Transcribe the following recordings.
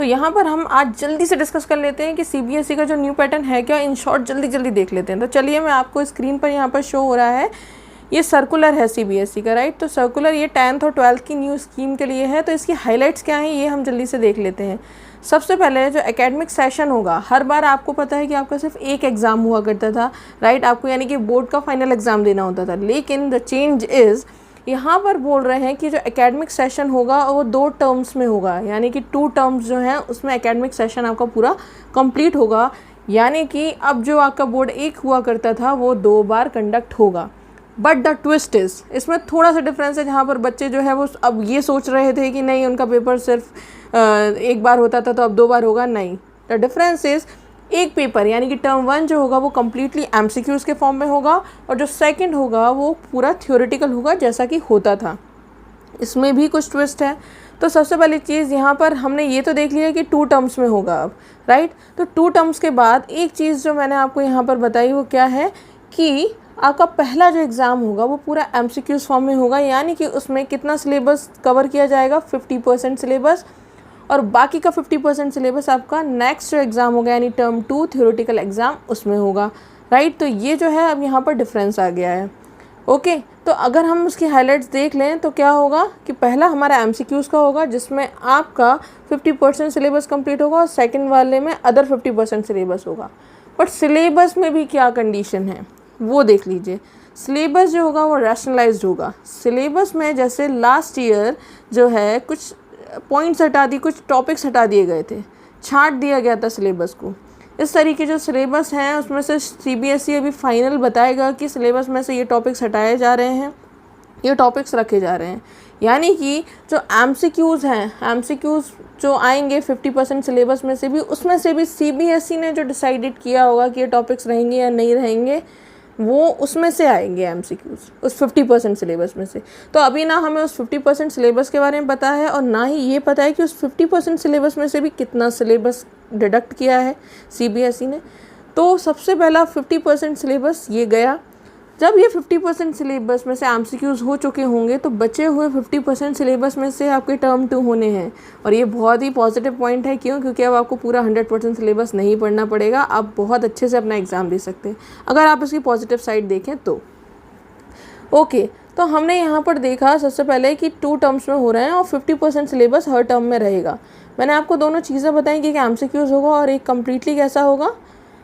यहाँ पर हम आज जल्दी से डिस्कस कर लेते हैं कि सीबीएसई का जो न्यू पैटर्न है क्या, इन शॉर्ट जल्दी देख लेते हैं। तो चलिए मैं आपको स्क्रीन पर यहाँ पर शो हो रहा है, ये सर्कुलर है सीबीएसई का, राइट। तो सर्कुलर ये 10th और 12th की न्यू स्कीम के लिए है। तो इसकी हाइलाइट्स क्या हैं ये हम जल्दी से देख लेते हैं। सबसे पहले जो एकेडमिक सेशन होगा, हर बार आपको पता है कि आपका सिर्फ एक एग्ज़ाम हुआ करता था, राइट। आपको यानी कि बोर्ड का फाइनल एग्ज़ाम देना होता था। लेकिन द चेंज इज़, यहाँ पर बोल रहे हैं कि जो एकेडमिक सेशन होगा वो 2 टर्म्स में होगा, यानी कि 2 टर्म्स जो हैं उसमें एकेडमिक सेशन आपका पूरा कंप्लीट होगा। यानी कि अब जो आपका बोर्ड एक हुआ करता था वो 2 बार कंडक्ट होगा। बट द ट्विस्ट इज़, इसमें थोड़ा सा डिफरेंस है, जहाँ पर बच्चे जो है वो अब ये सोच रहे थे कि नहीं उनका पेपर सिर्फ एक बार होता था तो अब 2 बार होगा। नहीं, द डिफरेंस इज़ एक पेपर यानी कि टर्म 1 जो होगा वो कम्प्लीटली एमसीक्यूज़ के फॉर्म में होगा, और जो सेकंड होगा वो पूरा थ्योरेटिकल होगा जैसा कि होता था। इसमें भी कुछ ट्विस्ट है। तो सबसे पहली चीज़ यहाँ पर हमने ये तो देख लिया कि 2 टर्म्स में होगा अब, राइट। तो 2 टर्म्स के बाद एक चीज़ जो मैंने आपको यहाँ पर बताई वो क्या है कि आपका पहला जो एग्ज़ाम होगा वो पूरा एमसीक्यूज़ फॉर्म में होगा, यानी कि उसमें कितना सिलेबस कवर किया जाएगा, 50% सिलेबस, और बाकी का 50% सिलेबस आपका नेक्स्ट जो एग्ज़ाम होगा यानी टर्म 2 थ्योरेटिकल एग्ज़ाम उसमें होगा, राइट। तो ये जो है अब यहाँ पर डिफरेंस आ गया है। ओके, तो अगर हम उसकी हाइलाइट्स देख लें तो क्या होगा कि पहला हमारा एमसीक्यूज़ का होगा जिसमें आपका 50% सिलेबस कंप्लीट होगा, और सेकंड वाले में अदर 50% सिलेबस होगा। बट सिलेबस में भी क्या कंडीशन है वो देख लीजिए। सिलेबस जो होगा वो रैशनलाइज्ड होगा। सिलेबस में जैसे लास्ट ईयर जो है कुछ पॉइंट्स हटा दी, कुछ टॉपिक्स हटा दिए गए थे, छांट दिया गया था सिलेबस को। इस तरीके जो सिलेबस हैं उसमें से सीबीएसई अभी फाइनल बताएगा कि सिलेबस में से ये टॉपिक्स हटाए जा रहे हैं, ये टॉपिक्स रखे जा रहे हैं। यानी कि जो एमसीक्यूज़ हैं, एमसीक्यूज़ जो आएंगे 50% सिलेबस में से भी, उसमें से भी सीबीएसई ने जो डिसाइडेड किया होगा कि ये टॉपिक्स रहेंगे या नहीं रहेंगे, वो उसमें से आएंगे एमसीक्यूज़, उस 50% सिलेबस में से। तो अभी ना हमें उस 50% सिलेबस के बारे में पता है, और ना ही ये पता है कि उस 50% सिलेबस में से भी कितना सिलेबस डिडक्ट किया है सीबीएसई ने। तो सबसे पहला 50% सिलेबस ये गया। जब ये 50% सिलेबस में से एमसीक्यूज़ हो चुके होंगे तो बचे हुए 50% सिलेबस में से आपके टर्म 2 होने हैं, और ये बहुत ही पॉजिटिव पॉइंट है। क्यों? क्योंकि अब आपको पूरा 100% सिलेबस नहीं पढ़ना पड़ेगा, आप बहुत अच्छे से अपना एग्ज़ाम दे सकते हैं अगर आप इसकी पॉजिटिव साइड देखें तो। ओके, तो हमने यहाँ पर देखा सबसे पहले कि 2 टर्म्स में हो रहे हैं और 50% सिलेबस हर टर्म में रहेगा। मैंने आपको दोनों चीज़ें बताई कि एक एमसीक्यूज़ होगा और एक कम्प्लीटली कैसा होगा,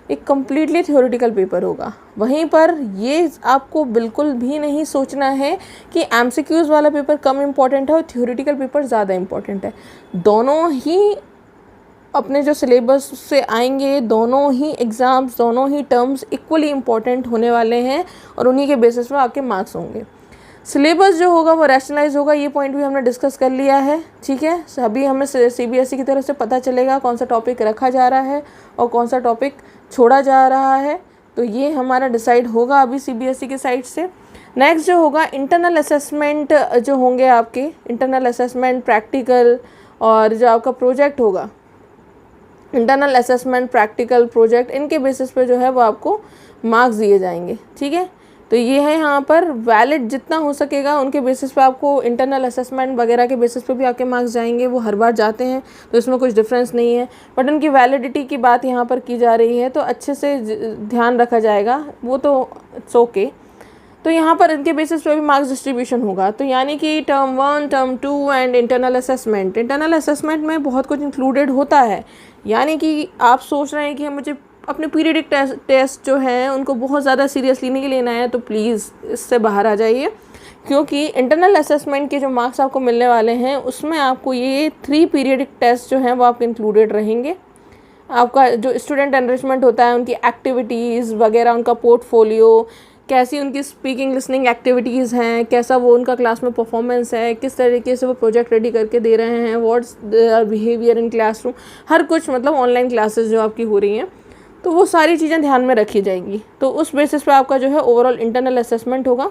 एक कम्प्लीटली थ्योरेटिकल पेपर होगा। वहीं पर ये आपको बिल्कुल भी नहीं सोचना है कि एमसीक्यूज़ वाला पेपर कम इम्पॉर्टेंट है और थ्योरेटिकल पेपर ज़्यादा इम्पॉर्टेंट है। दोनों ही अपने जो सिलेबस से आएंगे, दोनों ही एग्ज़ाम्स, दोनों ही टर्म्स इक्वली इम्पॉर्टेंट होने वाले हैं, और उन्हीं के बेसिस पर आपके मार्क्स होंगे। सिलेबस जो होगा वो रैशनलाइज होगा, ये पॉइंट भी हमने डिस्कस कर लिया है, ठीक है। अभी हमें सीबीएसई की तरफ से पता चलेगा कौन सा टॉपिक रखा जा रहा है और कौन सा टॉपिक छोड़ा जा रहा है, तो ये हमारा डिसाइड होगा अभी सीबीएसई की साइड से। नेक्स्ट जो होगा इंटरनल असेसमेंट जो होंगे आपके, इंटरनल असेसमेंट, प्रैक्टिकल, और जो आपका प्रोजेक्ट होगा, इंटरनल असेसमेंट, प्रैक्टिकल, प्रोजेक्ट, इनके बेसिस पे जो है वो आपको मार्क्स दिए जाएंगे, ठीक है। तो ये है यहाँ पर वैलिड जितना हो सकेगा उनके बेसिस पे आपको, इंटरनल असेसमेंट वगैरह के बेसिस पे भी आपके मार्क्स जाएंगे, वो हर बार जाते हैं तो इसमें कुछ डिफरेंस नहीं है। बट उनकी वैलिडिटी की बात यहाँ पर की जा रही है तो अच्छे से ध्यान रखा जाएगा, वो तो इट्स ओके। तो यहाँ पर इनके बेसिस पे भी मार्क्स डिस्ट्रीब्यूशन होगा। तो यानी कि term 1, term 2 and internal assessment. Internal assessment में बहुत कुछ इंक्लूडेड होता है, यानी कि आप सोच रहे हैं कि मुझे अपने पीरियडिक टेस्ट जो हैं उनको बहुत ज़्यादा सीरियसली नहीं लेना है, तो प्लीज़ इससे बाहर आ जाइए, क्योंकि इंटरनल असेसमेंट के जो मार्क्स आपको मिलने वाले हैं उसमें आपको ये 3 पीरियडिक टेस्ट जो हैं वो आपके इंक्लूडेड रहेंगे। आपका जो स्टूडेंट एनरिचमेंट होता है, उनकी एक्टिविटीज़ वगैरह, उनका पोर्टफोलियो, कैसी उनकी स्पीकिंग लिसनिंग एक्टिविटीज़ हैं, कैसा वो उनका क्लास में परफॉर्मेंस है, किस तरीके से वो प्रोजेक्ट रेडी करके दे रहे हैं, what's their behaviour in classroom, हर कुछ, मतलब ऑनलाइन क्लासेस जो आपकी हो रही हैं, तो वो सारी चीज़ें ध्यान में रखी जाएंगी। तो उस बेसिस पे आपका जो है ओवरऑल इंटरनल असेसमेंट होगा।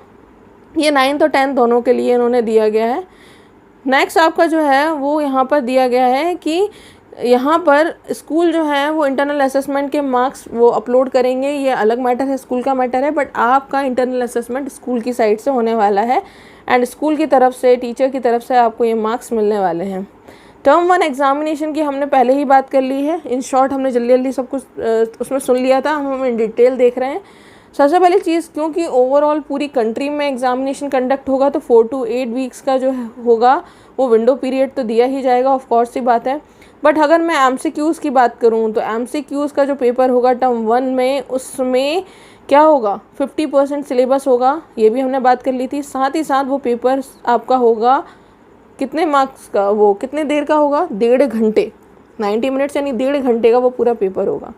ये 9th और 10th दोनों के लिए इन्होंने दिया गया है। नेक्स्ट आपका जो है वो यहाँ पर दिया गया है कि यहाँ पर स्कूल जो है वो इंटरनल असेसमेंट के मार्क्स वो अपलोड करेंगे, ये अलग मैटर है, स्कूल का मैटर है, बट आपका इंटरनल असेसमेंट स्कूल की साइड से होने वाला है, एंड स्कूल की तरफ से, टीचर की तरफ से आपको ये मार्क्स मिलने वाले हैं। टर्म 1 एग्जामिनेशन की हमने पहले ही बात कर ली है। इन शॉर्ट हमने जल्दी जल्दी सब कुछ उसमें सुन लिया था, हम इन डिटेल देख रहे हैं। सबसे पहली चीज़, क्योंकि ओवरऑल पूरी कंट्री में एग्जामिनेशन कंडक्ट होगा तो 4 to 8 वीक्स का जो होगा वो विंडो पीरियड तो दिया ही जाएगा, ऑफ कोर्स सी बात है। बट अगर मैं MCQs की बात करूँ तो MCQs का जो पेपर होगा टर्म 1 में, उसमें क्या होगा, 50% सिलेबस होगा, ये भी हमने बात कर ली थी। साथ ही साथ वो पेपर आपका होगा कितने मार्क्स का, वो कितने देर का होगा, 1.5 घंटे, 90 मिनट्स यानी 1.5 घंटे का वो पूरा पेपर होगा।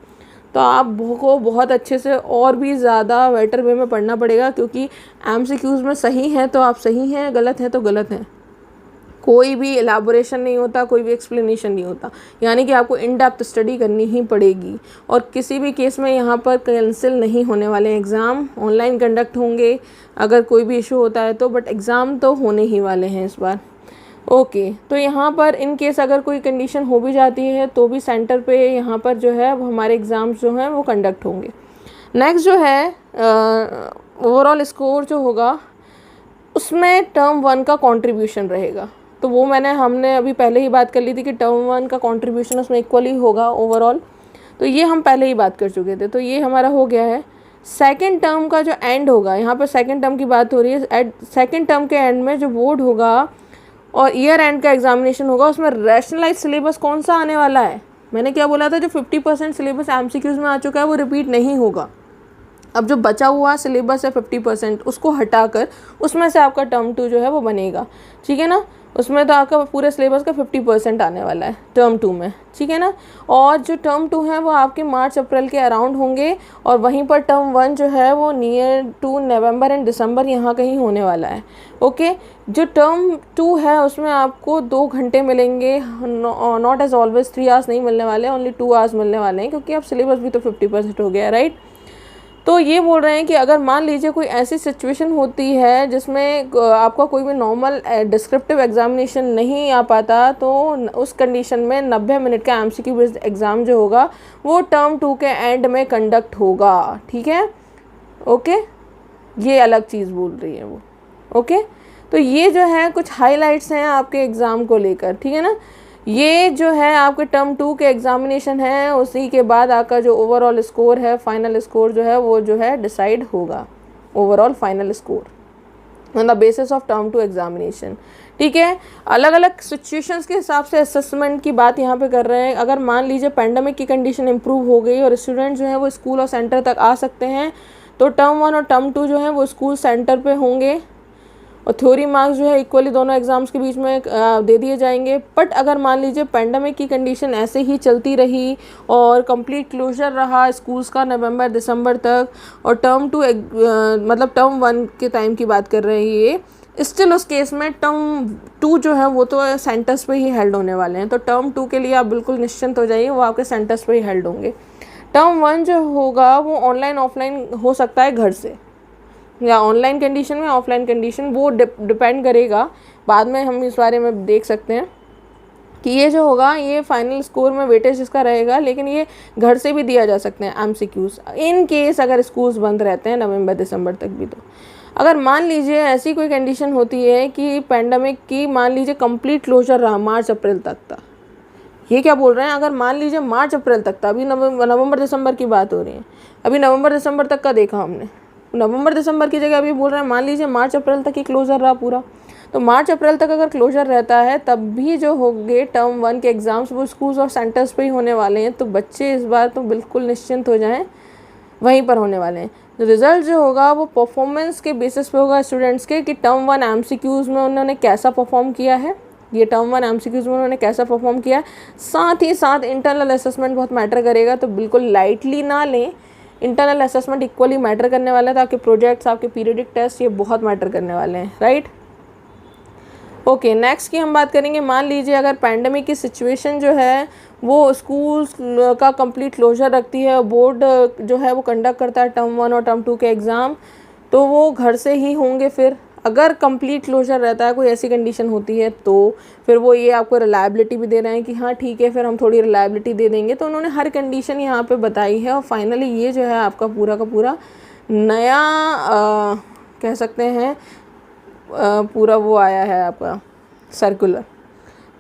तो आप को बहुत अच्छे से और भी ज़्यादा बेटर वे में पढ़ना पड़ेगा, क्योंकि MCQs में सही है तो आप सही हैं, गलत है तो गलत है, कोई भी एलाबोरेशन नहीं होता, कोई भी एक्सप्लेनेशन नहीं होता, यानी कि आपको इन डेप्थ स्टडी करनी ही पड़ेगी। और किसी भी केस में यहाँ पर कैंसिल नहीं होने वाले एग्ज़ाम, ऑनलाइन कंडक्ट होंगे अगर कोई भी इशू होता है तो, बट एग्ज़ाम तो होने ही वाले हैं इस बार। ओके, तो यहाँ पर इन केस अगर कोई कंडीशन हो भी जाती है तो भी सेंटर पे यहाँ पर जो है वो हमारे एग्ज़ाम्स जो हैं वो कंडक्ट होंगे। नेक्स्ट जो है ओवरऑल स्कोर जो होगा उसमें टर्म 1 का कंट्रीब्यूशन रहेगा। तो वो हमने अभी पहले ही बात कर ली थी कि टर्म 1 का कंट्रीब्यूशन उसमें इक्वली होगा ओवरऑल, तो ये हम पहले ही बात कर चुके थे, तो ये हमारा हो गया है। सेकेंड टर्म का जो एंड होगा, यहाँ पर सेकेंड टर्म की बात हो रही है, सेकेंड टर्म के एंड में जो बोर्ड होगा और ईयर एंड का एग्जामिनेशन होगा, उसमें रैशनलाइज सिलेबस कौन सा आने वाला है। मैंने क्या बोला था, जो 50% सिलेबस MCQs में आ चुका है वो रिपीट नहीं होगा। अब जो बचा हुआ सिलेबस है 50%, उसको हटाकर उसमें से आपका टर्म 2 जो है वो बनेगा, ठीक है ना। उसमें तो आपका पूरे सिलेबस का 50% आने वाला है टर्म 2 में, ठीक है ना। और जो टर्म 2 है वो आपके मार्च अप्रैल के अराउंड होंगे, और वहीं पर टर्म 1 जो है वो नियर टू नवंबर एंड दिसंबर यहाँ कहीं होने वाला है। ओके, जो टर्म 2 है उसमें आपको 2 घंटे मिलेंगे, नॉट एज ऑलवेज 3 आवर्स नहीं मिलने वाले, ओनली 2 आवर्स मिलने वाले हैं, क्योंकि अब सिलेबस भी तो 50% हो गया, राइट। तो ये बोल रहे हैं कि अगर मान लीजिए कोई ऐसी सिचुएशन होती है जिसमें आपका कोई भी नॉर्मल डिस्क्रिप्टिव एग्जामिनेशन नहीं आ पाता, तो उस कंडीशन में 90 मिनट का MCQ बेस्ड एग्ज़ाम जो होगा वो टर्म 2 के एंड में कंडक्ट होगा, ठीक है। ओके, ये अलग चीज़ बोल रही है वो। ओके, तो ये जो है कुछ हाईलाइट्स हैं आपके एग्ज़ाम को लेकर, ठीक है ना। ये जो है आपके टर्म 2 के एग्जामिनेशन है, उसी के बाद आपका जो ओवरऑल स्कोर है, फाइनल स्कोर जो है वो जो है डिसाइड होगा, overall final score on the basis of term 2 examination, ठीक है। अलग अलग सिचुएशंस के हिसाब से असेसमेंट की बात यहाँ पे कर रहे हैं। अगर मान लीजिए पेंडेमिक की कंडीशन इंप्रूव हो गई और स्टूडेंट जो है वो स्कूल और सेंटर तक आ सकते हैं, तो टर्म 1 और टर्म 2 जो है वो स्कूल सेंटर पे होंगे, और थ्योरी मार्क्स जो है इक्वली दोनों एग्ज़ाम्स के बीच में दे दिए जाएंगे। बट अगर मान लीजिए पेंडेमिक की कंडीशन ऐसे ही चलती रही और कंप्लीट क्लोजर रहा स्कूल्स का नवंबर दिसंबर तक, और टर्म 2 मतलब टर्म 1 के टाइम की बात कर रहे हैं ये, स्टिल उस केस में टर्म 2 जो है वो तो सेंटर्स पे ही हेल्ड होने वाले हैं। तो टर्म 2 के लिए आप बिल्कुल निश्चिंत हो जाइए, वो आपके सेंटर्स पे ही हेल्ड होंगे। टर्म 1 जो होगा वो ऑनलाइन ऑफलाइन हो सकता है, घर से, या ऑनलाइन कंडीशन में ऑफलाइन कंडीशन, वो डिपेंड करेगा, बाद में हम इस बारे में देख सकते हैं कि ये जो होगा ये फाइनल स्कोर में वेटेज इसका रहेगा, लेकिन ये घर से भी दिया जा सकते हैं MCQs इन केस अगर स्कूल्स बंद रहते हैं नवंबर दिसंबर तक भी। तो अगर मान लीजिए ऐसी कोई कंडीशन होती है कि पेंडेमिक की मान लीजिए कंप्लीट क्लोजर रहा मार्च अप्रैल तक था, ये क्या बोल रहे हैं, अगर मान लीजिए मार्च अप्रैल तक था, अभी नवंबर दिसंबर की बात हो रही है, अभी नवंबर दिसंबर तक का देखा हमने, नवंबर दिसंबर की जगह अभी बोल रहे हैं मान लीजिए मार्च अप्रैल तक ही क्लोजर रहा पूरा, तो मार्च अप्रैल तक अगर क्लोजर रहता है तब भी जो होंगे टर्म 1 के एग्ज़ाम्स वो स्कूल्स और सेंटर्स पे ही होने वाले हैं। तो बच्चे इस बार तो बिल्कुल निश्चिंत हो जाएं, वहीं पर होने वाले हैं। तो रिज़ल्ट जो होगा वो परफॉर्मेंस के बेसिस पे होगा स्टूडेंट्स के, कि टर्म 1 MCQs में उन्होंने कैसा परफॉर्म किया है, ये टर्म 1 MCQs में उन्होंने कैसा परफॉर्म किया है। साथ ही साथ इंटरनल असेसमेंट बहुत मैटर करेगा, तो बिल्कुल लाइटली ना लें, इंटरनल असेसमेंट इक्वली मैटर करने वाला है। तो आपके प्रोजेक्ट्स, आपके पीरियडिक टेस्ट, ये बहुत मैटर करने वाले हैं, राइट। ओके, नेक्स्ट की हम बात करेंगे, मान लीजिए अगर पैंडमिक की सिचुएशन जो है वो स्कूल्स का कंप्लीट क्लोजर रखती है, बोर्ड जो है वो कंडक्ट करता है टर्म 1 और टर्म 2 के एग्ज़ाम, तो वो घर से ही होंगे। फिर अगर कंप्लीट क्लोजर रहता है, कोई ऐसी कंडीशन होती है, तो फिर वो ये आपको रिलायबिलिटी भी दे रहे हैं कि हाँ ठीक है, फिर हम थोड़ी रिलायबिलिटी दे देंगे। तो उन्होंने हर कंडीशन यहाँ पे बताई है, और फाइनली ये जो है आपका पूरा का पूरा नया कह सकते हैं पूरा वो आया है आपका सर्कुलर।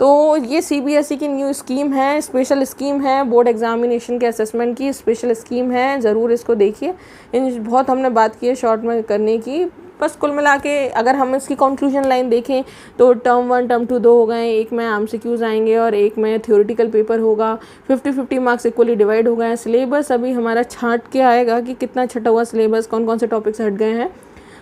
तो ये CBSE की न्यू स्कीम है, स्पेशल स्कीम है, बोर्ड एग्जामिनेशन के असेसमेंट की स्पेशल स्कीम है, ज़रूर इसको देखिए। इन बहुत हमने बात की है शॉर्ट में करने की। बस कुल मिला के अगर हम इसकी कंक्लूजन लाइन देखें तो टर्म 1 टर्म 2 दो हो गए, एक में MCQs आएंगे और एक में थ्योरेटिकल पेपर होगा, 50-50 मार्क्स इक्वली डिवाइड हो गए हैं। सिलेबस अभी हमारा छांट के आएगा कि कितना छटा हुआ सिलेबस, कौन कौन से टॉपिक्स हट गए हैं।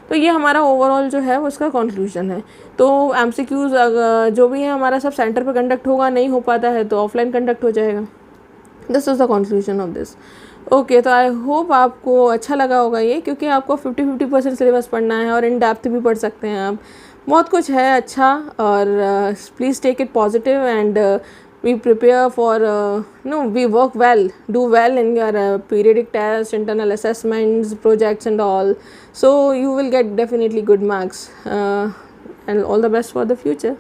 तो ये हमारा ओवरऑल जो है उसका कंक्लूजन है। तो MCQs जो भी है हमारा सब सेंटर पे कंडक्ट होगा, नहीं हो पाता है तो ऑफलाइन कंडक्ट हो जाएगा। This is the conclusion of this. Okay, तो आई होप आपको अच्छा लगा होगा ये, क्योंकि आपको 50-50% सिलेबस पढ़ना है और इन डेप्थ भी पढ़ सकते हैं आप। बहुत कुछ है अच्छा, और please take it positive and we prepare for we work well, do well in your periodic tests, internal assessments, projects and all, so you will get definitely good marks, and all the best for the future.